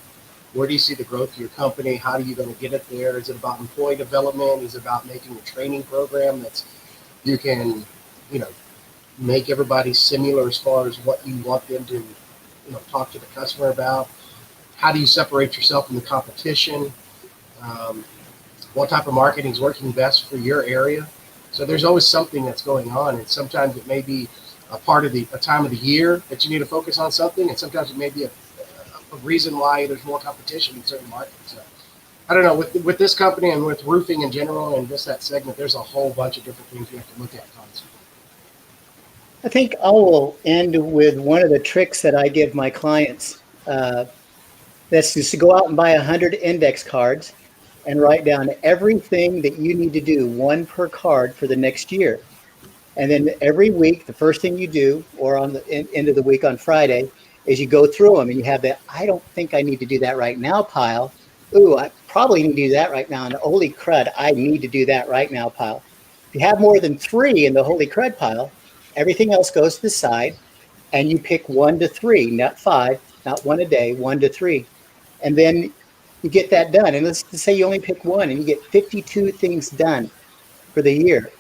where do you see the growth of your company? How are you going to get it there? Is it about employee development? Is it about making a training program that's you can, make everybody similar as far as what you want them to, talk to the customer about? How do you separate yourself from the competition? What type of marketing is working best for your area? So there's always something that's going on, and sometimes it may be a part of a time of the year that you need to focus on something, and sometimes it may be a reason why there's more competition in certain markets. So, I don't know, with this company and with roofing in general and just that segment, there's a whole bunch of different things you have to look at constantly. I think I will end with one of the tricks that I give my clients. That's just to go out and buy 100 index cards and write down everything that you need to do, one per card for the next year. And then every week, the first thing you do, or on the end of the week on Friday, is you go through them and you have that, I don't think I need to do that right now pile. Ooh, I probably need to do that right now. And holy crud, I need to do that right now pile. If you have more than 3 in the holy crud pile, everything else goes to the side and you pick 1 to 3, not 5, not 1 a day, 1 to 3. And then you get that done. And let's say you only pick 1 and you get 52 things done for the year.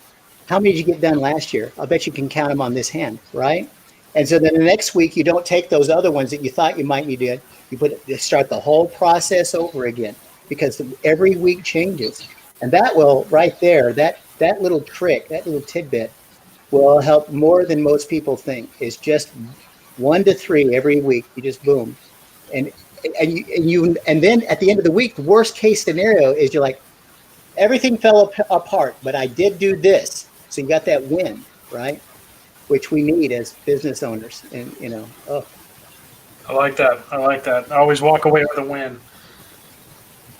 How many did you get done last year? I'll bet you can count them on this hand, right? And so then the next week, you don't take those other ones that you thought you might need to, you start the whole process over again, because every week changes. And that will, right there, that little trick, that little tidbit will help more than most people think. Is just 1 to 3 every week. You just boom. And then at the end of the week, the worst case scenario is you're like, everything fell apart, but I did do this. So you got that win, right? Which we need as business owners. And, I like that. I always walk away with a win.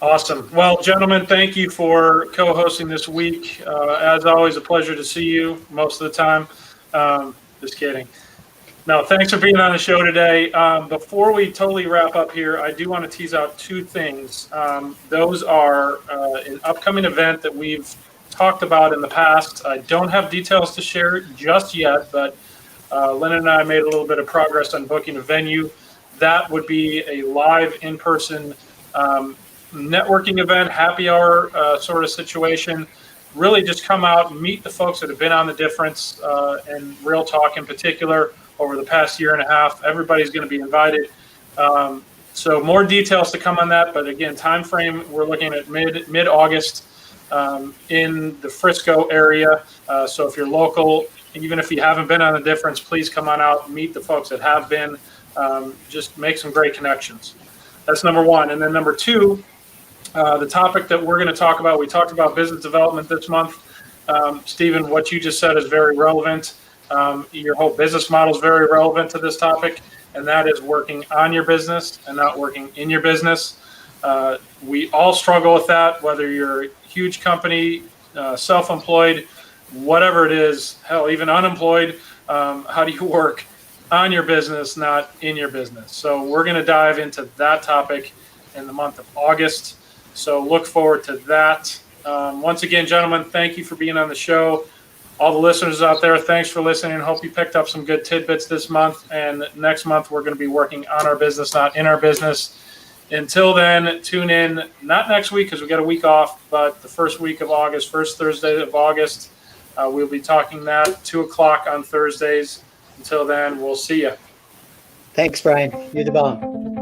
Awesome. Well, gentlemen, thank you for co-hosting this week. As always, a pleasure to see you most of the time. Just kidding. No, thanks for being on the show today. Before we totally wrap up here, I do want to tease out 2 things. Those are an upcoming event that we've talked about in the past. I don't have details to share just yet, but Linda and I made a little bit of progress on booking a venue. That would be a live in-person networking event, happy hour sort of situation. Really just come out and meet the folks that have been on the difference and Real Talk in particular over the past year and a half. Everybody's going to be invited. So more details to come on that. But again, time frame, we're looking at mid-August. in the Frisco area. So if you're local, even if you haven't been on the difference, please come on out and meet the folks that have been. Just make some great connections. That's number one. And then number two, the topic that we're going to talk about, we talked about business development this month. Stephen, what you just said is very relevant. Your whole business model is very relevant to this topic, and that is working on your business and not working in your business. We all struggle with that, whether you're a huge company, self-employed, whatever it is, hell, even unemployed. How do you work on your business, not in your business? So we're going to dive into that topic in the month of August. So look forward to that. Once again, gentlemen, thank you for being on the show. All the listeners out there, thanks for listening. Hope you picked up some good tidbits this month. And next month, we're going to be working on our business, not in our business. Until then, tune in, not next week because we got a week off, but the first week of August, first Thursday of August. We'll be talking that 2 o'clock on Thursdays. Until then, we'll see you. Thanks, Brian. You're the bomb.